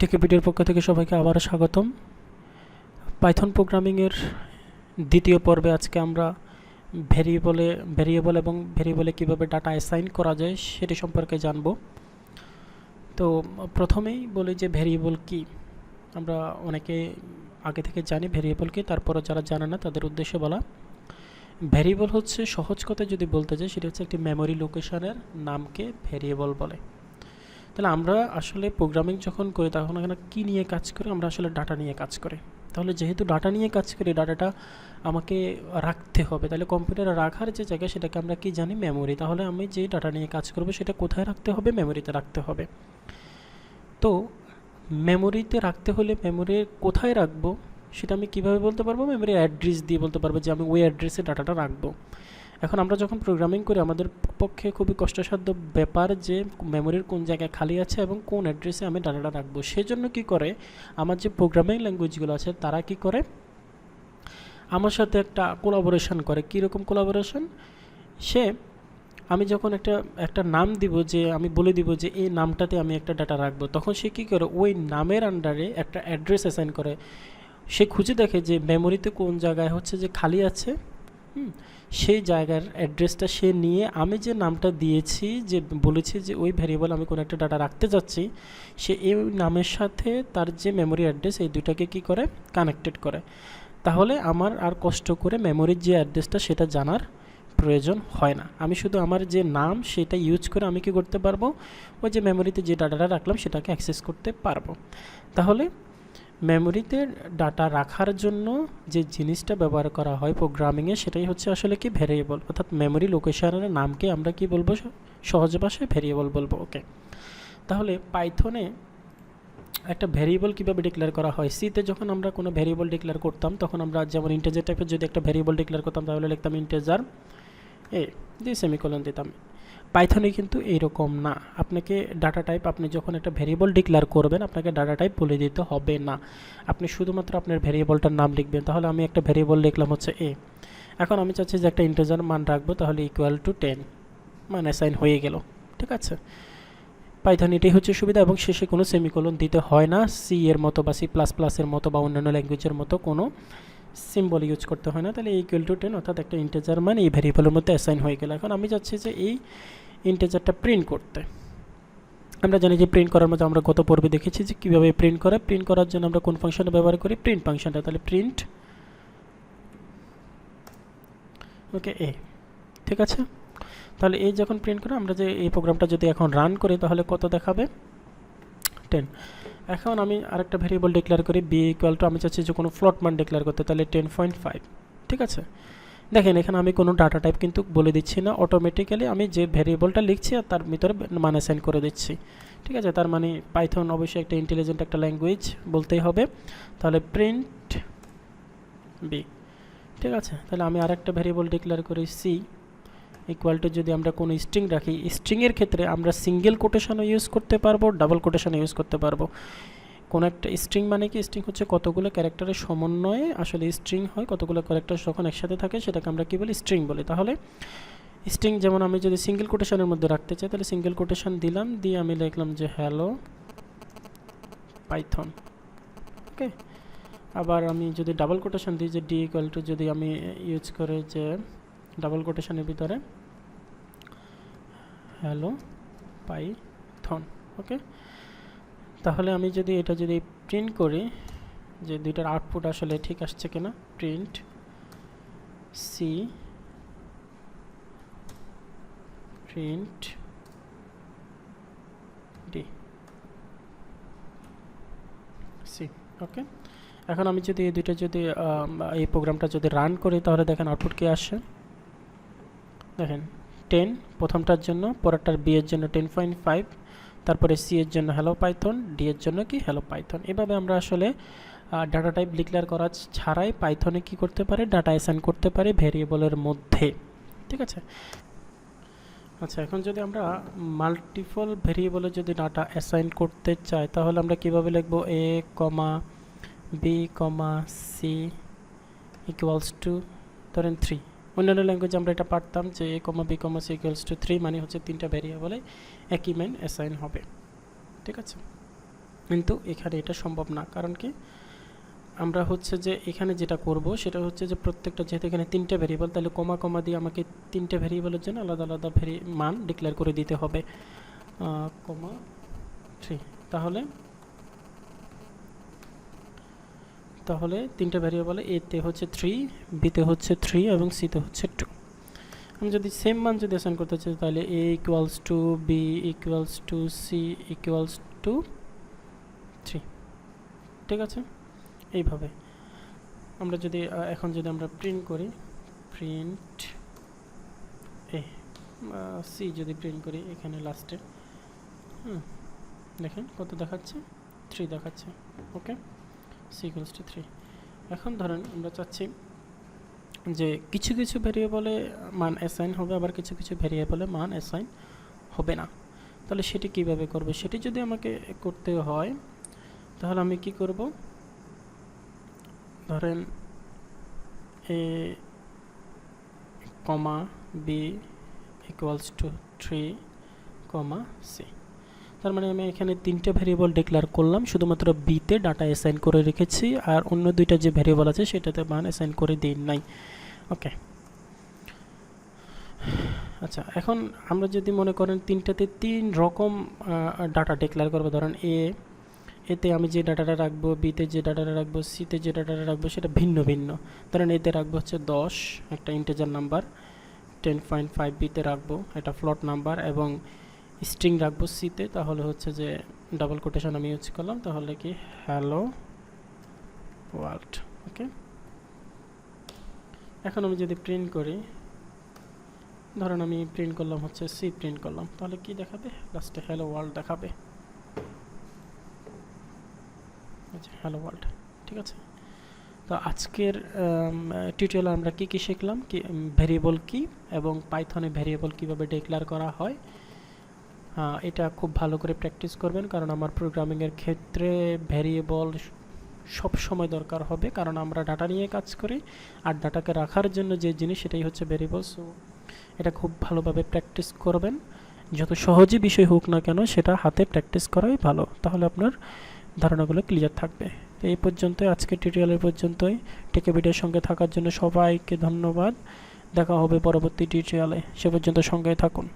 টেকিপিডিয়ার পক্ষ থেকে সবাইকে আবারও স্বাগতম। পাইথন প্রোগ্রামিংয়ের দ্বিতীয় পর্বে আজকে আমরা ভেরিয়েবল এবং ভেরিয়েবলে কীভাবে ডাটা অ্যাসাইন করা যায় সেটি সম্পর্কে জানব। তো প্রথমেই বলি যে ভেরিয়েবল কি। আমরা অনেকে আগে থেকে জানি ভেরিয়েবল কি, তারপরে যারা জানে না তাদের উদ্দেশ্যে বলা। ভেরিয়েবল হচ্ছে সহজ কথায় যদি বলতে যাই সেটা হচ্ছে একটি মেমোরি লোকেশনের নামকে ভেরিয়েবল বলে। তাহলে আমরা আসলে প্রোগ্রামিং যখন করি তখন এখানে কী নিয়ে কাজ করি? আমরা আসলে ডাটা নিয়ে কাজ করি। তাহলে যেহেতু ডাটা নিয়ে কাজ করি, ডাটাটা আমাকে রাখতে হবে। তাহলে কম্পিউটারে রাখার যে জায়গা সেটাকে আমরা কি জানি? মেমোরি। তাহলে আমি যে ডাটা নিয়ে কাজ করব সেটা কোথায় রাখতে হবে? মেমোরিতে রাখতে হবে। তো মেমোরিতে রাখতে হলে মেমোরি কোথায় রাখবো সেটা আমি কিভাবে বলতে পারবো? মেমোরির অ্যাড্রেস দিয়ে বলতে পারবো যে আমি ওই অ্যাড্রেসে ডাটাটা রাখবো। এখন আমরা যখন প্রোগ্রামিং করি আমাদের পক্ষে খুবই কষ্টসাধ্য ব্যাপার যে মেমোরির কোন জায়গায় খালি আছে এবং কোন অ্যাড্রেসে আমি ডাটাটা রাখবো। সেজন্য কি করে আমার যে প্রোগ্রামিং ল্যাঙ্গুয়েজগুলো আছে তারা কি করে আমার সাথে একটা কোলাবোরেশন করে। কীরকম কোলাবোরেশন? আমি যখন একটা নাম দিব, যে আমি বলে দিব যে এই নামটাতে আমি একটা ডাটা রাখবো, তখন সে কী করে ওই নামের আন্ডারে একটা অ্যাড্রেস অ্যাসাইন করে। সে খুঁজে দেখে যে মেমোরিতে কোন জায়গায় হচ্ছে যে খালি আছে, সেই জায়গার অ্যাড্রেসটা সে নিয়ে আমি যে নামটা দিয়েছি, যে বলেছি যে ওই ভ্যারিয়েবল আমি কোনো একটা ডাটা রাখতে যাচ্ছি, সে এই নামের সাথে তার যে মেমোরি অ্যাড্রেস এই দুটাকে কি করে কানেক্টেড করে। তাহলে আমার আর কষ্ট করে মেমোরির যে অ্যাড্রেসটা সেটা জানার প্রয়োজন হয় না। আমি শুধু আমার যে নাম সেটা ইউজ করে আমি কি করতে পারবো? ওই যে মেমোরিতে যে ডাটাটা রাখলাম সেটাকে অ্যাক্সেস করতে পারবো। তাহলে মেমোরিতে ডাটা রাখার জন্য যে জিনিসটা ব্যবহার করা হয় প্রোগ্রামিংয়ে সেটাই হচ্ছে আসলে কি? ভেরিয়েবল। অর্থাৎ মেমোরি লোকেশনের নামকে আমরা কি বলবো? সহজ ভাষায় ভেরিয়েবল বলবো। ওকে, তাহলে পাইথনে একটা ভেরিয়েবল কীভাবে ডিক্লেয়ার করা হয়? সিতে যখন আমরা কোনো ভেরিয়েবল ডিক্লেয়ার করতাম তখন আমরা যেমন ইন্টিজার টাইপের যদি একটা ভেরিয়েবল ডিক্লেয়ার করতাম তাহলে লিখতাম ইন্টিজার দিয়ে সেমিকোলন দিতাম। পাইথনে কিন্তু এইরকম না। আপনাকে ডাটা টাইপ, আপনি যখন একটা ভেরিয়েবল ডিক্লেয়ার করবেন আপনাকে ডাটা টাইপ বলে দিতে হবে না। আপনি শুধুমাত্র আপনার ভেরিয়েবলটার নাম লিখবেন। তাহলে আমি একটা ভেরিয়েবল লিখলাম হচ্ছে এ। এখন আমি চাচ্ছি যে একটা ইন্টিজার মান রাখবো, তাহলে ইকুয়াল টু 10 মান অ্যাসাইন হয়ে গেল। ঠিক আছে, পাইথন এটাই হচ্ছে সুবিধা, এবং শেষে কোনো সেমিকোলন দিতে হয় না। সি এর মতো বা C++ এর মতো বা অন্যান্য ল্যাঙ্গুয়েজের মতো কোনো সিম্বল ইউজ করতে হয় না। তাহলে ইকুয়াল টু 10 অর্থাৎ একটা ইন্টিজার মান এই ভেরিয়েবলের মধ্যে অ্যাসাইন হয়ে গেল। এখন আমি চাচ্ছি যে এই ইন্টিজারটা প্রিন্ট করতে। আমরা জানি যে প্রিন্ট করার মধ্যে আমরা গত পর্বে দেখেছি যে কীভাবে প্রিন্ট করে। প্রিন্ট করার জন্য আমরা কোন ফাংশনটা ব্যবহার করি? প্রিন্ট ফাংশনটা। তাহলে প্রিন্ট ওকে এ। ঠিক আছে, তাহলে এই যখন প্রিন্ট করে আমরা যে এই প্রোগ্রামটা যদি এখন রান করি তাহলে কত দেখাবে? 10। এখন আমি আরেকটা ভেরিয়েবল ডিক্লেয়ার করি বি ইকুয়াল টু, আমি চাচ্ছি যে কোনো ফ্লোট মান ডিক্লেয়ার করতে, তাহলে 10.5। ঠিক আছে, দেখেন এখানে আমি কোনো ডাটা টাইপ কিন্তু বলে দিচ্ছি না, অটোমেটিক্যালি আমি যে ভেরিয়েবলটা লিখছি আর তার ভিতরে মান অ্যাসাইন করে দিচ্ছি। ঠিক আছে, তার মানে পাইথন অবশ্যই একটা ইন্টেলিজেন্ট একটা ল্যাঙ্গুয়েজ বলতেই হবে। তাহলে প্রিন্ট বি। ঠিক আছে, তাহলে আমি আরেকটা ভেরিয়েবল ডিক্লেয়ার করি সি ইকুয়াল টু, যদি আমরা কোনো স্ট্রিং রাখি, স্ট্রিংয়ের ক্ষেত্রে আমরা সিঙ্গেল কোটেশনও ইউজ করতে পারবো, ডাবল কোটেশনও ইউজ করতে পারবো। কোনো একটা স্ট্রিং মানে কি? স্ট্রিং হচ্ছে কতগুলো ক্যারেক্টারের সমন্বয়ে আসলে স্ট্রিং হয়। কতগুলো ক্যারেক্টার যখন একসাথে থাকে সেটাকে আমরা কী বলি? স্ট্রিং বলি। তাহলে স্ট্রিং যেমন আমি যদি সিঙ্গেল কোটেশনের মধ্যে রাখতে চাই তাহলে সিঙ্গেল কোটেশন দিলাম, দিয়ে আমি লিখলাম যে হ্যালো পাইথন। ওকে, আবার আমি যদি ডাবল কোটেশন দিই যে ডি ইকুয়াল টু, যদি আমি ইউজ করে যে ডাবল কোটেশনের ভিতরে হ্যালো পাইথন। ওকে, তাহলে আমি যদি এটা যদি প্রিন্ট করি যে দুইটার আউটপুট আসলে ঠিক আসছে কিনা, print C print D C. Okay, এখন আমি যদি এই দুইটা যদি এই প্রোগ্রামটা যদি রান করি তাহলে দেখেন আউটপুট কি আসে। দেখেন 10 প্রথমটার জন্য, পরেরটার বি এর জন্য 10.5, তারপরে সি এর জন্য হ্যালো পাইথন, ডি এর জন্য কি? Hello Python. এভাবে আমরা আসলে ডাটা টাইপ ডিক্লেয়ার করা ছাড়াই পাইথনে কি করতে পারি? ডাটা অ্যাসাইন করতে পারি ভেরিয়েবলের মধ্যে। ঠিক আছে, আচ্ছা এখন যদি আমরা মাল্টিপল ভেরিয়েবলে যদি ডাটা অ্যাসাইন করতে চাই তাহলে আমরা কিভাবে লিখব? A comma B comma C equals to ধরেন 3। অন্যান্য ল্যাঙ্গুয়েজে আমরা এটা পারতাম যে A comma B comma C equals to 3, মানে হচ্ছে তিনটা ভেরিয়েবলে একই মান অ্যাসাইন হবে। ঠিক আছে, কিন্তু এখানে এটা সম্ভব না। কারণ কি, আমরা হচ্ছে যে এখানে যেটা করব সেটা হচ্ছে যে প্রত্যেকটা, যেহেতু এখানে 3টে ভেরিয়েবল, তাহলে কমা কমা দিয়ে আমাকে 3টে ভেরিয়েবলের জন্য আলাদা আলাদা মান ডিক্লেয়ার করে দিতে হবে, কমা 3। তাহলে 3টে ভেরিয়েবলে এতে হচ্ছে 3, বিতে হচ্ছে 3 এবং সিতে হচ্ছে 2। আমি যদি সেম মান যদি অ্যাসাইন করতে চাই, তাহলে a equals to B equals to C equals to 3। ঠিক আছে, এইভাবে আমরা যদি এখন যদি আমরা প্রিন্ট করি, প্রিন্ট এ সি যদি প্রিন্ট করি এখানে লাস্টে, দেখেন কত দেখাচ্ছে, 3 দেখাচ্ছে। ওকে, সি ইকুয়ালস টু 3। এখন ধরেন আমরা চাচ্ছি যে কিছু কিছু ভেরিয়েবলে মান অ্যাসাইন হবে, আবার কিছু কিছু ভেরিয়েবলে মান অ্যাসাইন হবে না। তাহলে সেটি কিভাবে করবে, সেটি যদি আমাকে করতে হয় তাহলে আমি কি করব, ধরেন A comma B equals to 3 comma C. তার মানে আমি এখানে 3টে ভেরিয়েবল ডিক্লেয়ার করলাম, শুধুমাত্র বিতে ডাটা অ্যাসাইন করে রেখেছি, আর অন্য 2টা যে ভেরিয়েবল আছে সেটাতে মান অ্যাসাইন করে দিই নাই। ওকে, আচ্ছা, এখন আমরা যদি মনে করেন 3টাতে 3 রকম ডাটা ডিক্লেয়ার করবো, ধরেন এতে আমি যে ডাটাটা রাখবো, বিতে যে ডাটাটা রাখবো, সিতে যে ডাটাটা রাখবো সেটা ভিন্ন ভিন্ন। ধরেন এতে রাখবো হচ্ছে 10, একটা ইন্টিজার নাম্বার, 10.5 বিতে রাখবো এটা ফ্লোট নাম্বার, এবং স্ট্রিং রাখবো সিতে, তাহলে হচ্ছে যে ডাবল কোটেশন আমি ইউজ করলাম, তাহলে কি হ্যালো ওয়ার্ল্ড। ওকে, এখন আমি যদি প্রিন্ট করি, ধরেন আমি প্রিন্ট করলাম হচ্ছে সি প্রিন্ট করলাম, তাহলে কি দেখাবে, লাস্টে হ্যালো ওয়ার্ল্ড দেখাবে, হ্যালো ওয়ার্ল্ড। ঠিক আছে, তো আজকের টিউটোরিয়ালে আমরা কি কি শিখলাম, কি ভেরিয়েবল কি এবং পাইথনে ভেরিয়েবল কিভাবে ডিক্লেয়ার করা হয়। এটা খুব ভালো করে প্র্যাকটিস করবেন, কারণ আমার প্রোগ্রামিংয়ের ক্ষেত্রে ভেরিয়েবল সব সময় দরকার হবে, কারণ আমরা ডাটা নিয়ে কাজ করি, আর ডাটাকে রাখার জন্য যে জিনিস সেটাই হচ্ছে ভেরিয়েবল। সো এটা খুব ভালোভাবে প্র্যাকটিস করবেন, যত সহজই বিষয় হোক না কেন সেটা হাতে প্র্যাকটিস করাই ভালো, তাহলে আপনার ধারণাগুলো ক্লিয়ার থাকবে। তো এই পর্যন্তই, আজকের টিউটোরিয়ালের পর্যন্তই। টেকে ভিডিওর সঙ্গে থাকার জন্য সবাইকে ধন্যবাদ। দেখা হবে পরবর্তী টিউটোরিয়ালে, সে পর্যন্ত সঙ্গে থাকুন।